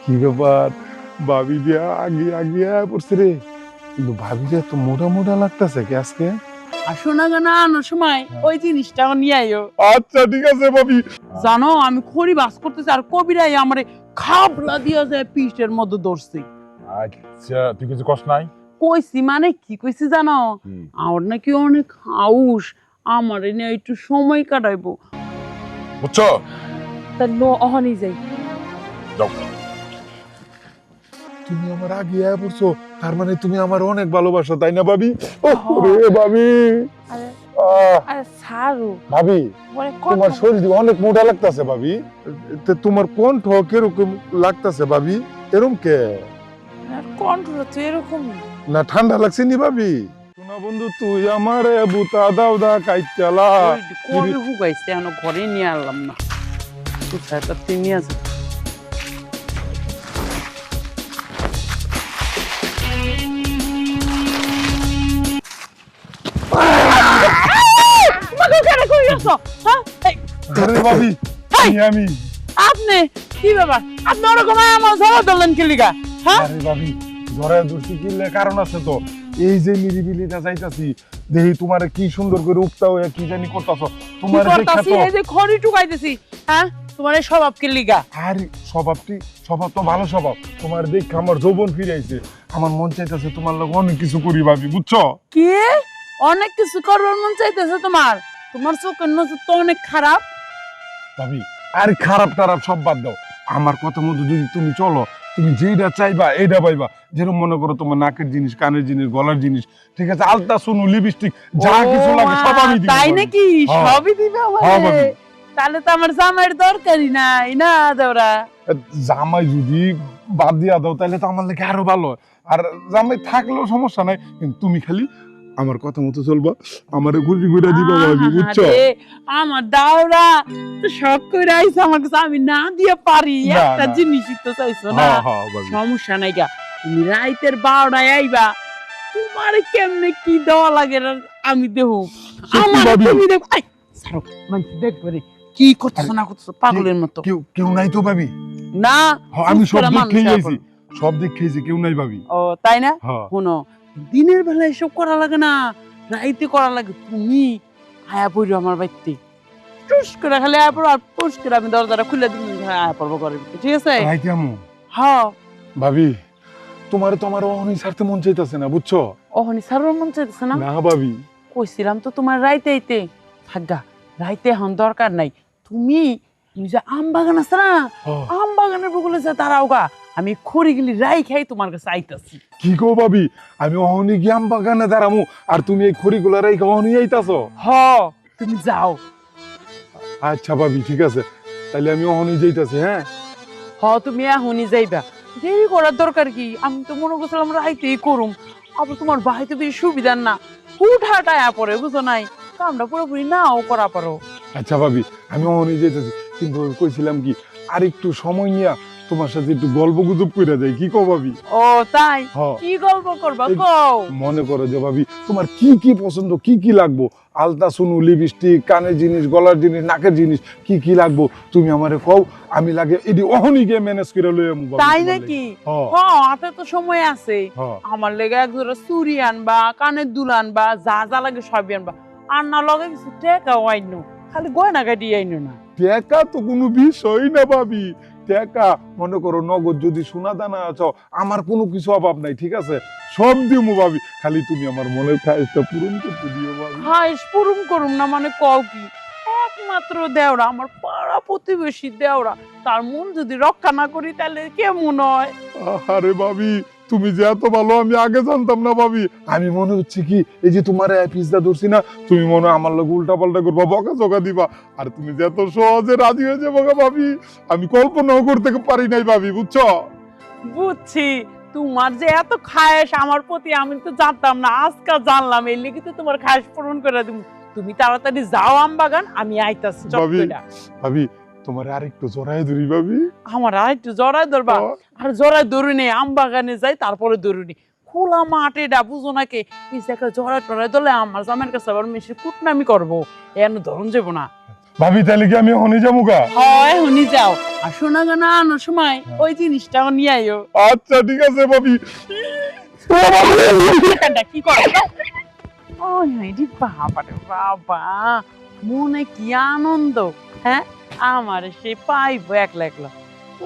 কি ব্যাপার, ভাবি দিয়া আগে আগে পড়ছে রে। কিন্তু ভাবি যে এত মোটা মোটা লাগতেছে কি আজকে? আসো না কেন আনার সময় ওই জিনিসটা নিয়ে আইও। আচ্ছা ঠিক আছে ভাবি। জানো আমি খড়ি বাস করতেছি আর কবিরাই আমারে খাবলা দিয়া যায় পিঠের মধ্যে ধরছে। আচ্ছা তুই কিছু কষ্ট নাই? কইছি মানে কি কইছি জানো, আমার নাকি অনেক হাউস, আমার নিয়ে একটু সময় কাটাইবো। বুঝছো? তাহলে অহনি যাই। যাও। তুমি আমার আগে পড়ছো, তার মানে তুমি আমার অনেক ভালোবাসো তাই না ভাবি? রে ভাবি, আরে সারু ভাবি পরে তোমার শরীর অনেক মোটা লাগতেছে ভাবি। তোমার কণ্ঠ কিরকম লাগতেছে ভাবি? এরকম কে? কন্ট্রোল তো এরকম না ঠান্ডা লাগছে নি ভাবি? শোনা বন্ধু তুই আমারে বুতা দাও দা কাইচালা। কবে হুগাইছে এখনো ঘরে নিয়ে আনলাম না, তুই সাথে নিয়ে আসে। আরে ভাবি আমি আপনি কি ব্যাপার, আপনি ওরকম আমার ধরা ধরলেন কি লিগা? হ্যাঁ আরে ভাবি জরায় দূরছি কিনলে কারণ আছে তো। এই যে নিরিবিলিটা যাইতাছি দেখি তোমারে কি সুন্দর করে উপতা হয়ে কি জানি করতাছ তোমার দেখা তো। এই যে খড়ি টুকাইতেছি, হ্যাঁ তোমার এই স্বভাব কি লিগা? আরে স্বভাব তো ভালো স্বভাব। তোমার দেখে আমার যৌবন ফিরে আইছে, আমার মন চাইতেছে তোমার লগে অনেক কিছু করি ভাবি, বুঝছো? কি অনেক কিছু করবার মন চাইতেছে তোমার? তোমার চোখের নজর তো অনেক খারাপ ভাবি। আর খারাপ টারাপ সব বাদ দাও, আমার কথা মতো যদি তুমি চলো, তুমি যেটা চাইবা এইটা পাইবা। যেরকম মনে করো তোমার নাকের জিনিস, কানের জিনিস, গলার জিনিস, ঠিক আছে, আলতা সোনু, লিপস্টিক, যা কিছু লাগে সব আমি দিব। তাই নাকি? হ্যাঁ। সবই দিবে হ্যাঁ আমারে? ভাবি। তাহলে তো আমার জামাইয়ের দরকারই নাই না দেওরা। জামাই যদি বাদ দিয়া দাও তাহলে তো আমার লাগে আরো ভালো। আর জামাই থাকলেও সমস্যা নাই, কিন্তু তুমি খালি আমার কথা মতো চলবা, আমারে ঘুরি ঘুরে দিবা ভাবি, বুঝছো? আহারে, আমার দাওরা তো শখ করে আইছে আমার কাছে, আমি না দিয়ে পারি না, একটা না। জিনিসই তো চাইছো না। হ্যাঁ হ্যাঁ ভাবি। সমস্যা নাই গা, তুমি রাইতের 12টায় আইবা, তোমার কেমনে কি দেওয়া লাগে না আমি দেহ। আমার ভাবি। তুমি দেখ আই সারো মানে দেখবে রে কি করতেছ না করতেছ পাগলের মতো। কেউ নাই তো ভাবি? না হ্যাঁ, আমি সব সুস্থরা দিক মানুষ খেয়ে এখন। আইছি, সব দিক খেয়েছি, কেউ নাই ভাবি। ও তাই না? হ্যাঁ। শোনো, দিনের বেলা এসব করা লাগে না, রাইতে করা লাগে। তুমি আয়া পড়ো আমার বাড়িতে, টুস করে খালি আয়া পড়ো আর টুস করে আমি দরজাটা খুলে দিই, আয়া পড়বো ঘরের ভিতরে, ঠিক আছে? রাইতে আমু। হ্যাঁ ভাবি তোমার তো আমার অহনি ছাড়তে মন চাইতেছে না, বুঝছো? ওহনি সারোর মন চাইতেছে না? না ভাবি। কইছিলাম তো তোমার রাইতে আইতে, থাকা রাইতে এখন দরকার নাই। তুমি তুমি যে আম বাগান আছে না, হ্যাঁ। আম বাগানের বগলে যা দাঁড়াও গা, আমি খড়ি গেলি রাই খাই তোমার কাছে আইতাছি। কি গো ভাবি, আমি অহনি গিয়াম বাগানে দাঁড়ামু আর তুমি এই খড়িগুলা রাইখা অহনি আইতাছো? হ তুমি যাও। আচ্ছা ভাবি ঠিক আছে, তাহলে আমি অহনি যাইতাছি। হ্যাঁ হ তুমি এখনই যাইবা, দেরি করার দরকার কি? আমি তো মনে করছিলাম রাইতেই করুম, আবার তোমার বাড়িতে বেশি সুবিধার না, হুট হাটায়া পরে বুঝো নাই, কামটা পুরোপুরি নাও করা পারো। আচ্ছা ভাবি, আমি অহনি যাইতাছি, কিন্তু কইছিলাম কি আর একটু সময় নিয়া তোমার সাথে একটু গল্প গুজব কইরা যাই, কি কও ভাবি? ও তাই? হ্যাঁ। কি গল্প করবা এই- কও? মনে করো যে ভাবি তোমার কি কি পছন্দ, কি কি লাগবো, আলতা সোনু, লিপস্টিক, কানের জিনিস, গলার জিনিস, নাকের জিনিস, কি কি লাগবো তুমি আমারে কও, আমি লাগে এডি অহনি গিয়ে ম্যানেজ করে লই আমু ভাবি। তাই তোমার নাকি? লাগি। হ্যাঁ। হাতে তো সময় আছে, হ্যাঁ। আমার লেগে এক জোড়া চুড়ি আনবা, কানের দুল আনবা, যা যা লাগে সবই আনবা, আর না লগে কিছু টাকাও আইনো, খালি গয়না গাড়ি আইনো না। টাকা তো কোনো বিষয় না ভাবি, টাকা মনে করো নগদ যদি সোনা দানা আছো, আমার কোনো কিছু অভাব নাই, ঠিক আছে, সব দিমু ভাবি, খালি তুমি আমার মনের খায়েশটা পূরণ করতে দিও ভাবি। হাইস পুরুম করুম না মানে কও কি? একমাত্র দেওরা, আমার পাড়া প্রতিবেশী দেওরা, তার মন যদি রক্ষা না করি তাহলে কেমন হয়? আরে ভাবি তুমি যে এত ভালো আমি আগে জানতাম না ভাবি। আমি মনে হচ্ছে কি এই যে তোমার পিসটা ধরছি না, তুমি মনে হয় আমার লোক উল্টা পাল্টা করবা, বকা চকা দিবা, আর তুমি যে এত সহজে রাজি হয়ে যাবো গো ভাবি, আমি কল্পনাও করতে পারি নাই ভাবি, বুঝছো? বুঝছি, তোমার যে এত খায়েশ আমার প্রতি আমি তো জানতাম না, আজকে জানলাম, এই লিগে তো তোমার খায়েশ পূরণ করে দিব। তুমি তাড়াতাড়ি যাও আম বাগান, আমি আইতাছি চট ভাবি। কইরা। ভাবি তোমার আর একটু জড়াই ধরি ভাবি। আমার আর একটু জড়াই ধরবা? আর জড়াই ধরি নেই, আম বাগানে যাই তারপরে ধরুনি, খোলা মাঠে ডা বুঝো নাকি, এই জায়গায় জড়াই টড়াই ধরলে আমার জামের কাছে আবার মেশে কুটনামি করবো, এন ধরন যাবো না। ভাবি তাহলে কি আমি এখনই যাবো গা? হয় হুনি যাও, আর সোনা গানা আনার সময় ওই জিনিসটাও নিয়ে আইও। আচ্ছা ঠিক আছে ভাবি। কি করে ওই হাইডি, বাবা রে বাবা, মনে কি আনন্দ। হ্যাঁ, আমার সে পাইবো একলা একলা।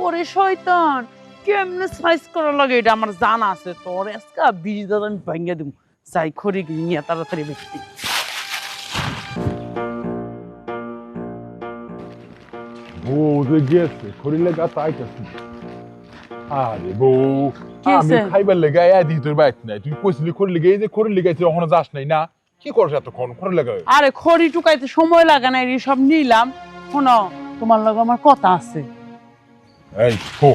ওরে শয়তান, কেমনে সাইজ করা লাগে এটা আমার জানা আছে। তোর আজকা 20 দাদা আমি ভাঙ্গা দিব। যাই খড়ি নিয়ে তাড়াতাড়ি ব্যক্তি। বউ যে গেছে খড়িলে গা তাইতাছি। আরে বউ, কি আমি হইছে? খাইবার লেগে আইদি তোর বাইক নাই। তুই কইছিলি খড়ি লেগে, এই যে খড়ি লেগাইছিস ওখানে যাস নাই না? কি করছ এতক্ষণ খড়ি লেগে? আরে খড়ি টুকাইতে সময় লাগে না, এই সব নিলাম। শোনো, তোমার লগে আমার কথা আছে। এই হো,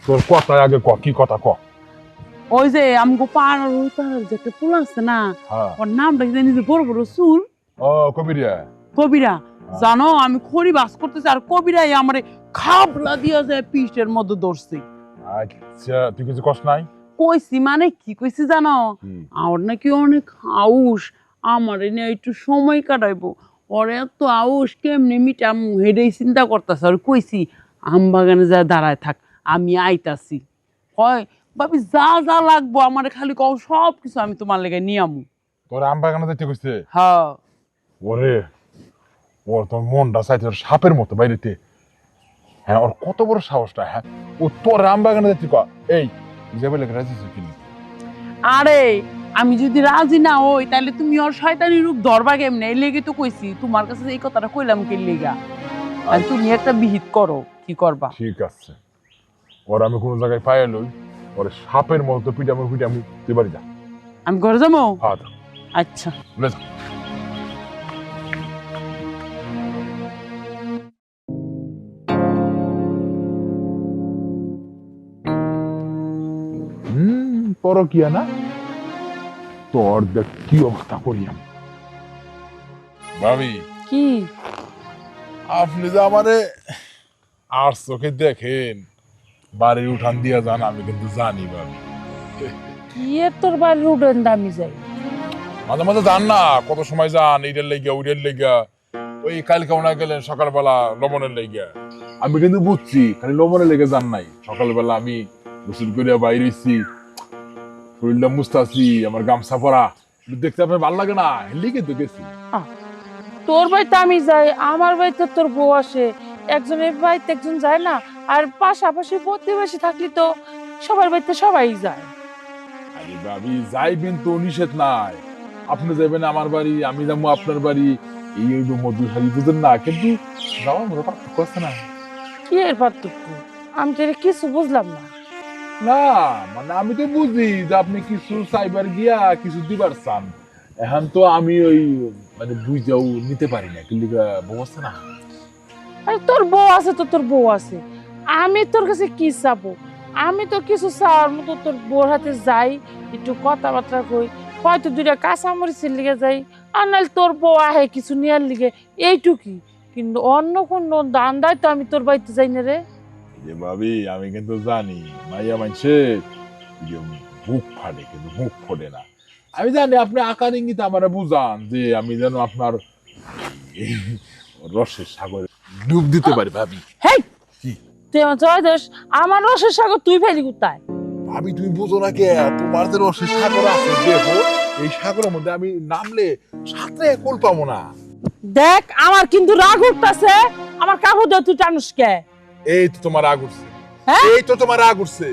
তোর কথা আগে ক, কি কথা ক? ওই যে আমগো পাড়ার ওই পাড়ার যে একটা পোলা আছে না, হ্যাঁ। ওর নামটা কি জানি, যে বড় বড় চুল, ও কবিরিয়া। কবিরা। জানো আমি খড়ি বাস করতেছি, আর কবিরাই আমারে খাবলা দিয়া যায় পিঠের মধ্যে ধরছে। আচ্ছা, তুই কিছু কষ্ট নাই? কইছি মানে কি কইছি জানো, আমার নাকি অনেক আউশ, আমার নিয়ে একটু সময় কাটাইবো। ওর এত আউশ, কেমনি মিটাম হেডেই চিন্তা করতেছে। আর কইছি আম বাগানে যা দাঁড়ায় থাক, আমি আইতাছি। হয় ভাবি যা যা লাগবো আমার খালি কও, সব কিছু আমি তোমার লেগে নিয়ে আমু। তোর আম বাগানে যাইতে কইছে? হ্যাঁ। ওরে, ওর তোর মনটা চাইতে সাপের মতো বাইরেতে। হ্যাঁ, ওর কত বড় সাহসটা। হ্যাঁ, ও তোর আম বাগানে যাইতে ক। এই যাবে লেগে রাজি কিনি? আরে আমি যদি রাজি না হই, তাহলে তুমি ওর শয়তানি রূপ ধরবা কেমনে? এই লেগে তো কইছি তোমার কাছে এই কথাটা কইলাম কি লেগা। আর তুমি একটা বিহিত করো, কি করবা? ঠিক আছে, ওর আমি কোনো জায়গায় পাইয়া লই, ওর সাপের মতো পিটামো তুই বাড়ি যা। আমি ঘরে যাবো? হ্যাঁ, আচ্ছা। লে যা। পরকিয়া না, তোর দেখ কি অবস্থা করি আমি। ভাবি, কি? আপনি যে আমারে আর চোখে দেখেন, বাড়ির উঠান দিয়া যান, আমি কিন্তু জানি ভাবি। কি এর তোর বাড়ির উডেন দামি যাই? মাঝে মাঝে যান না, কত সময় যান, এইটার লেগা ওইটার লেগা। ওই কালকে ওনা গেলেন সকালবেলা লবণের লেগা। আমি কিন্তু বুঝছি খালি লবণের লেগে যান নাই। সকালবেলা আমি গোসল করিয়া বাইরেছি, শরীরটা মুস্তাছি, আমার গামছা পরা, দেখতে আপনার ভালো লাগে না, লিখে তো গেছি। তোর বাড়িতে আমি যাই, আমার বাড়িতে তোর বউ আসে, একজনের বাড়িতে একজন যায় না? আর পাশাপাশি প্রতিবেশী থাকলে তো সবার বাড়িতে সবাই যায়। আরে ভাবি, যাইবেন তো, নিষেধ নাই। আপনি যাবেন আমার বাড়ি, আমি যাবো আপনার বাড়ি, এই ওই মধুর হারি, বুঝেন না? কিন্তু যাওয়ার মতো পার্থক্য আছে না? কি এর পার্থক্য? আমি তো এটা কিছু বুঝলাম না। না মানে আমি তো বুঝি যে আপনি কিছু চাইবার গিয়া কিছু দিবার চান। এখন তো আমি ওই মানে বুঝাও নিতে পারি না, কিন্তু বউ আছে না। আরে তোর বউ আছে তো তোর বউ আছে, আমি তোর কাছে কি চাবো? আমি তো কিছু চাওয়ার মতো তোর বউর হাতে যাই, একটু কথাবার্তা কই, হয়তো দুইটা কাঁচামরিচের লিগে যাই, আর নাহলে তোর বউ আহে কিছু নেওয়ার লিগে, এইটুকুই। কিন্তু অন্য কোনো দান দায় তো আমি তোর বাড়িতে যাই না রে। যে ভাবি, আমি কিন্তু জানি মাইয়া মানছে বুক ফাটে, কিন্তু মুখ ফোটে না। আমি জানি আপনি আকার ইঙ্গিতে আমার বুঝান যে আমি যেন আপনার রসের সাগরে ডুব দিতে পারি। ভাবি, হেই, কি? তুই আমার জয় দোষ, আমার রসের সাগর তুই ফেলি কোথায়? ভাবি তুমি বুঝো না কে? তোমার যে রসের সাগর আছে দেখো, এই সাগরের মধ্যে আমি নামলে সাঁতরে কোল পাবো না। দেখ আমার কিন্তু রাগ উঠতেছে, আমার কাপড় দিয়ে তুই টানুস কে? এই তো তোমার রাগ উঠছে, হ্যাঁ? এই তো তোমার রাগ উঠছে।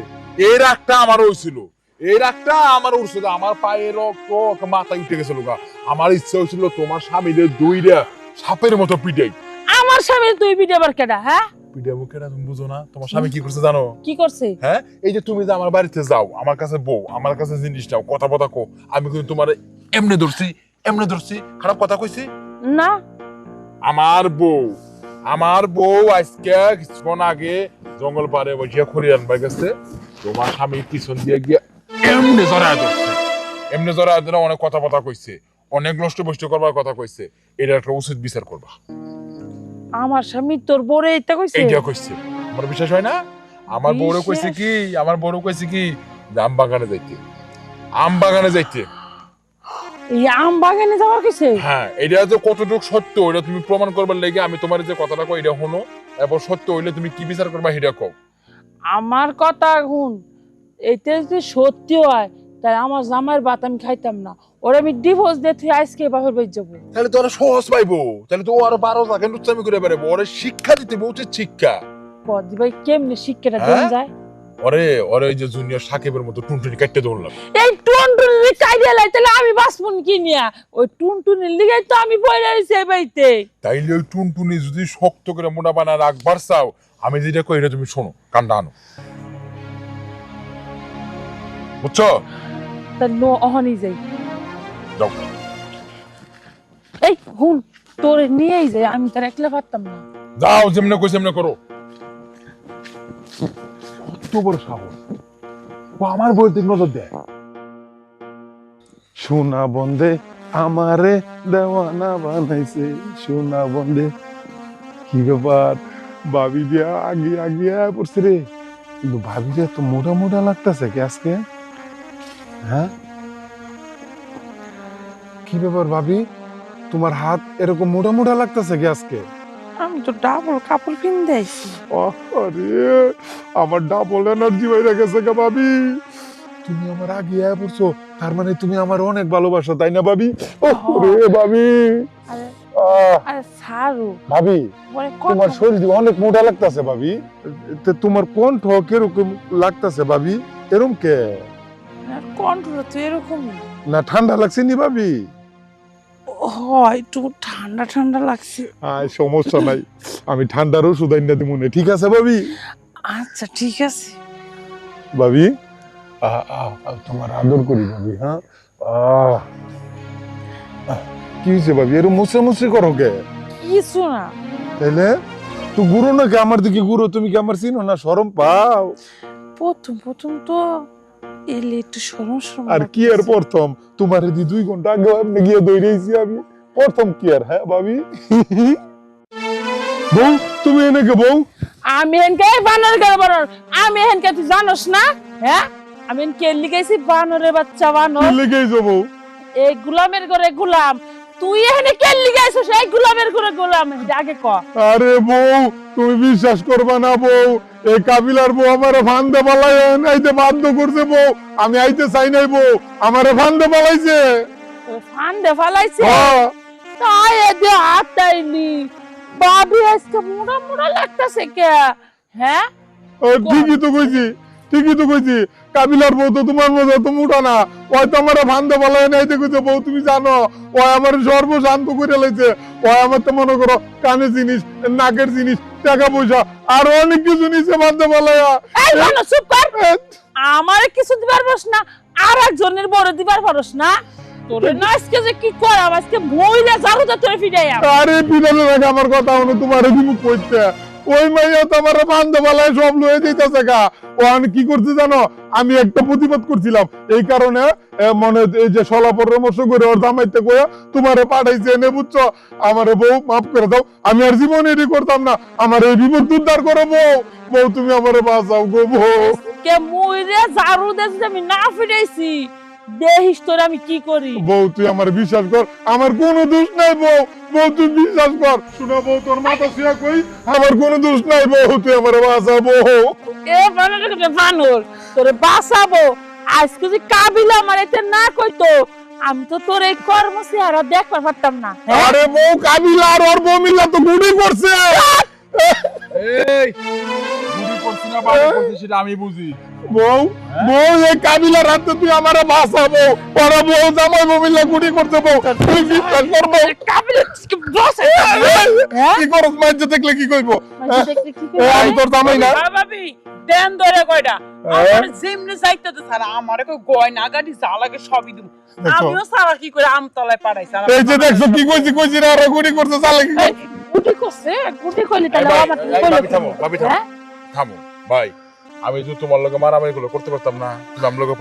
এই রাগটা আমার হয়েছিল, এই রাগটা আমার উঠছে, আমার পায়ের রক্ত মাথায় উঠে গেছিল গা। আমার ইচ্ছা হয়েছিল তোমার স্বামীদের দুইটা সাপের মতো পিটাই। আমার স্বামী তুই পিঠে আবার কেডা? হ্যাঁ, পিটাবো কেটা তুমি বুঝো না? তোমার স্বামী কি করছে জানো? কি করছে? হ্যাঁ, এই যে তুমি যে আমার বাড়িতে যাও, আমার কাছে বউ, আমার কাছে জিনিস নাও, কথা বথা কো, আমি কিন্তু তোমার এমনি ধরছি, এমনি ধরছি, খারাপ কথা কইছি না। আমার বউ আজকে কিছুক্ষণ আগে জঙ্গল পাড়ে বসিয়া খড়ি আনবার গেছে, তোমার স্বামী পিছন দিয়ে গিয়ে এমনি জড়ায় ধরছে, এমনি জড়ায় ধরে অনেক কথা বথা কইছে, অনেক নষ্ট বষ্ট করবার কথা কইছে। এটা একটা উচিত বিচার করবা। আমার স্বামী তোর বউরে এটা কইছে? এইটা কইছে, আমার বিশ্বাস হয় না? আমার বউরে কইছে কি, আমার বউরে কইছে কি, আম বাগানে যাইতে, আম বাগানে যাইতে। এই আম বাগানে যাওয়ার কিছু হ্যাঁ, এটা যে কতটুকু সত্য এটা তুমি প্রমাণ করবার লেগে আমি তোমার যে কথাটা কই এটা হনো, এরপর সত্য হইলে তুমি কি বিচার করবা সেটা কও। আমার কথা শুন, এটা যদি সত্যি হয় তাহলে আমার জামাইয়ের ভাত আমি খাইতাম না, ওরা আমি ডিভোর্স দিয়ে তুই আজকে বাপের বাড়ি যাবো। তাহলে তো ওরা সহজ পাইবো, তাহলে তো ও আরো 12 টাকা নুচ্ছামি করে বেড়াবো। ওরে শিক্ষা দিতে হবে, উচিত শিক্ষা। কদি ভাই কেমনে শিক্ষাটা দেন যায়? ওরে ওই যে জুনিয়র সাকিবের মতো টুনটুনি কাটতে ধরলাম। এই টুনটুনি কাইডিয়া লাই তাহলে আমি বাঁচবন কি নিয়া? ওই টুনটুনির লিগাই তো আমি বইলা রইছি এই বাড়িতে। তাইলে ওই টুনটুনি যদি শক্ত করে মোটা বানা রাখবার চাও, আমি যেটা কই এটা তুমি শোনো, কানটা আনো, বুঝছো? তা নো অহনি যাই। যাও। এই হুন, তোরে নিয়েই যাই, আমি তার একলা পারতাম না। যাও, যেমনে কইছে এমনে করো। কত বড় সাহস, ও আমার বইয়ের দিক নজর দেয়। সোনা বন্দে আমারে দেওয়ানা বানাইছে, সোনা বন্দে। কি ব্যাপার, ভাবি দিয়া আগে আগে পড়ছে রে, কিন্তু ভাবি দিয়া তো মোটা মোটা লাগতেছে কি আজকে? হ্যাঁ, কি ব্যাপার ভাবি, তোমার হাত এরকম মোটা মোটা লাগতেছে কি আজকে? আমি তো ডাবল কাপড় কিনতে আইছি। আরে আমার ডাবল এনার্জি হয়ে গেছে গা ভাবি, তুমি আমার আগে পড়ছো, তার মানে তুমি আমার অনেক ভালোবাসো, তাই না ভাবি? ওরে ভাবি, আরে আহ, আরে সারু ভাবি পরে তোমার কথা শরীর অনেক মোটা লাগতেছে ভাবি, তোমার কণ্ঠ কিরকম লাগতেছে ভাবি? এরকম কে? কন্ট্রোল তো এরকমই না ঠান্ডা লাগছে নি ভাবি? হয়, একটু ঠান্ডা ঠান্ডা লাগছে। সমস্যা নাই, আমি ঠান্ডার ওষুধ আইনা দিব না, ঠিক আছে ভাবি? আচ্ছা ঠিক আছে। ভাবি তোমার আদর করি ভাবি। হ্যাঁ, কি হয়েছে ভাবি, এরকম মুসরে মুসরে করো কে? কিছু না। তাইলে তুই গুরু নাকি আমার দিকে গুরু, তুমি কি আমার চিনো না, শরম পাও? প্রথম প্রথম তো এলে একটু সরম সরম আর কি আর প্রথম, তোমার দি 2 ঘন্টা আগে এমনি গিয়ে দৌড়েছি আমি, প্রথম কি আর? হ্যাঁ ভাবি। বউ তুমি এনেকে বউ, আমি হেনকে বানর গেল বানর, আমি হেনকে তুই জানোস না? হ্যাঁ, আমি হেনকে লিখেছি বানরের বাচ্চা কি বানর। লেগেছো বউ? এই গুলামের ঘরে গুলাম, তুই এখানে কে লিখেছিস এই গুলামের ঘরে গুলাম? এটা আগে ক। আরে বউ তুমি বিশ্বাস করবা না বউ, এই কাবিলার বউ আমারে ফান্দে পালাই আইতে বাধ্য করছে বউ, আমি আইতে চাই নাই বউ, আমারে ফান্দে পালাইছে। ফান্দে ফালাইছে হ্যাঁ, তাই এদে আটাইলি বাবি আজকে মোড়া মোড়া লাগতাছে কে? হ্যাঁ, ও ঠিকই তো কইছি, ঠিকই তো কইছি, কাবিলার বউ তো তোমার মতো তো মোটা না, ওই তো আমারে ফান্দে পালাই আইতে কইছে বউ, তুমি জানো ওই আমার সর্বশান্ত করে লাইছে, ওই আমার তো মনে করো কানের জিনিস, নাকের জিনিস, টাকা পয়সা আর অনেক কিছু নিছে ফান্দে পালাইয়া। এই বানর চুপ কর, আমারে কিছু দিবার পারস না, আর একজনের বড় দিবার পারস না। তোরে না আজকে যে কি করাম, আজকে বইলে জারুটা তোরে ফিরাইয়া। আরে পিলালে রাখা আমার কথা হলো, তোমার বিমুখ কইতে ওই মাইয়া তো আমার বান্ধে বেলায় সব লয়ে দিতেছে গা। ও আমি কি করছি জানো, আমি একটা প্রতিবাদ করছিলাম, এই কারণে মনে এই যে সলা পরামর্শ করে ওর জামাইতে কইয়া তোমারে পাঠাইছে এনে, বুঝছো? আমারে বউ মাফ করে দাও, আমি আর জীবনে এটি করতাম না, আমার এই বিপদ উদ্ধার করো বউ, বউ তুমি আমারে বাঁচাও গো বউ। কে মুইরে জারু দে যদি আমি না ফিরাইছি, দেহিস তোরে আমি কি করি। বউ তুই আমার বিশ্বাস কর, আমার কোনো দোষ নাই বউ, বউ তুই বিশ্বাস কর, শোনা বউ তোর মাথা শুয়া কই, আমার কোনো দোষ নাই বউ, তুই আমারে বাঁচা বউ। এ বানর বানর তোরে বাঁচাবো, আজকে যদি কাবিলা আমার এতে না কইতো আমি তো তোর এই কর্মসি আর দেখবার পারতাম না। হ্যাঁ? আরে বউ কাবিলা আর ওর বউ মিল্লা তো গুড়ি করছে। এই গুলি করছিস না বাড়ি করছিস সেটা আমি বুঝি। বউ বউ এই কাবিলার হাতে তুই আমারে বাঁচাবো, ওরা বউ জামাই বউ মিল্লা গুড়ি করছে বউ, তুই বিশ্বাস কর বউ। কাবিলা কি বসে? হ্যাঁ? কি করছ, মাইজে দেখলে কি কইবো? মানে দেখতে কি আমি তোর জামাই না? ভাবি দেন ধরে কয়টা হ্যাঁ? আমার যেমনি চাইতে তো সারা আমারে কই গয়না গাড়ি যা লাগে সবই দিব। দেখো। আমিও সারা কি করে আমতলায় পাঠাইছি। আর এই যে দেখছো কি কইছি না, ওরা গুড়ি করছে চালে কি? গুটি করছে, গুটি কইলি তাহলে ভাই, আমার এই ভাবি থামো, ভাবি থামো, হ্যাঁ? থামো ভাই। আমি যদি তোমার লগে মারামারি গুলো করতে পারতাম না, তুমি আমার লগে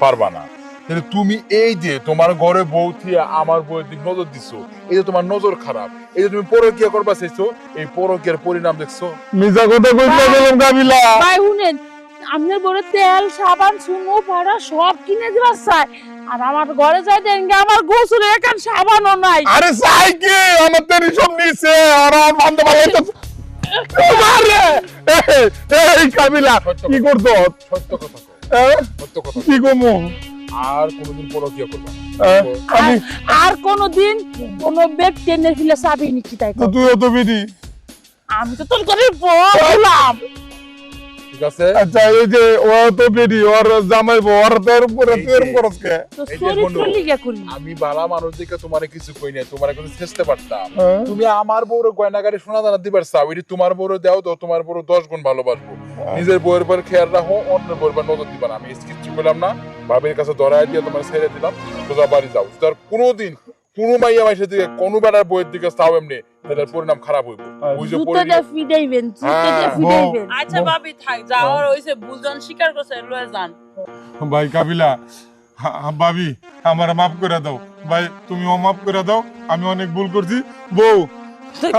পারবা না। কিন্তু তুমি এই যে তোমার ঘরে বউ থিয়া আমার বউয়ের দিক নজর দিছো, এই যে তোমার নজর খারাপ, এই যে তুমি পরকিয়া করবা চাইছো, এই পরকিয়ার পরিণাম দেখছো। মিজা কথা কইতে গেলাম কাবিলা। ভাই শুনেন, আপনার বড় তেল সাবান সুনো পাড়া সব কিনে দিবার চাই আর আমার ঘরে যাই দেন আমার গোসলে এখন সাবানও নাই আরে চাই কি আমার তেরি সব নিছে আর আমার বান্ধব এই কাবিলা কি করতো সত্য কথা কও, সত্য কথা কও। কি কমু আর কোনোদিন পরকিয়া করবা না। আমি আর কোনদিন কোন ব্যক্তি এনে ফেলে চাবি নিচ্ছি তাই তো তুইও তো বিডি আমি তো তোর ঘরে বললাম ঠিক আছে? আচ্ছা এই যে ও তো বেডি ওর জামাই বউ ওর তোর উপরে তুই এরকম করস কে তো এই যে শরীর বন্ধু, লিগা করি আমি বালা মানুষ দেখে তোমারে কিছু কই নাই, তোমারে কিন্তু চেষ্টা পারতাম। হ্যাঁ? তুমি আমার বউর গয়নাগাড়ি সোনা দানা দিবার চাও, এটি তোমার বউর দাও তো তোমার বউর 10 গুণ ভালোবাসবো। নিজের বউয়ের পর খেয়াল রাখো, অন্যের বউয়ের পর নজর দিবা না। আমি কিচ্ছু করলাম না, ভাবির কাছে ধরায় দিয়ে তোমার ছেড়ে দিলাম, সোজা বাড়ি যাও। তার কোনোদিন কোনো মাইয়া মাইসের দিকে কোনো বেড়ার বউয়ের দিকে চাও এমনি, তাহলে পরিণাম খারাপ হইব। বুঝে জুতোটা ফিডাইবেন জুতোটা হ্যাঁ, ফিডাইবেন আচ্ছা ভাবি থাক যাও আর হইছে বুঝন স্বীকার করছে লয়ে যান ভাই কাবিলা ভাবি আমার মাফ করে দাও ভাই, তুমিও মাফ করে দাও, আমি অনেক ভুল করছি। বউ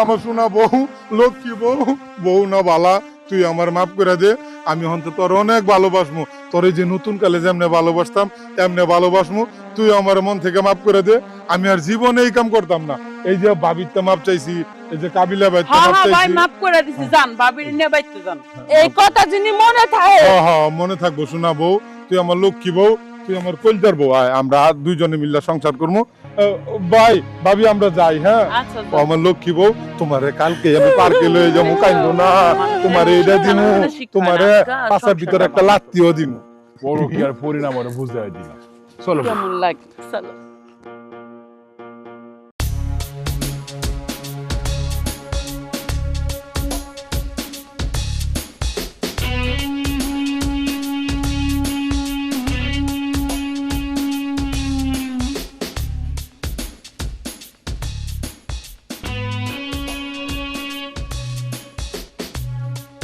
আমার শোনা বউ, লক্ষ্মী বউ, বউ না বালা, তুই আমার মাফ করে দে। আমি হন্ত তোর অনেক ভালোবাসমু, তোর এই যে নতুন কালে যেমনে ভালোবাসতাম এমনে ভালোবাসমু। তুই আমার মন থেকে মাফ করে দে। আমি আর জীবনে এই কাম করতাম না। এই যে ভাবিতে মাপ চাইছি, এই যে কাবিলা ভাইতে হ্যাঁ মাপ হ্যাঁ ভাই চাইছি। মাফ করে দিছি যান ভাবির নিয়ে বাইতে যান এই কথা যিনি মনে থাকে হ্যাঁ হ্যাঁ মনে থাকবো শোনা বউ, তুই আমার লক্ষ্মী বউ, তুই আমার কলজার বউ। আয় আমরা দুইজনে মিলে সংসার করবো। ভাই ভাবি আমরা যাই। হ্যাঁ আচ্ছা ও আমার লক্ষ্মী বউ, তোমারে কালকে আমি পার্কে লয়ে যাবো, কাইন্দ না তোমারে এটা দিমু, তোমারে পাশার ভিতরে একটা লাত্তিও দিমু। বড় কি আর পরিণাম ওরা বুঝাই দিলাম। চলো কেমন লাগে চলো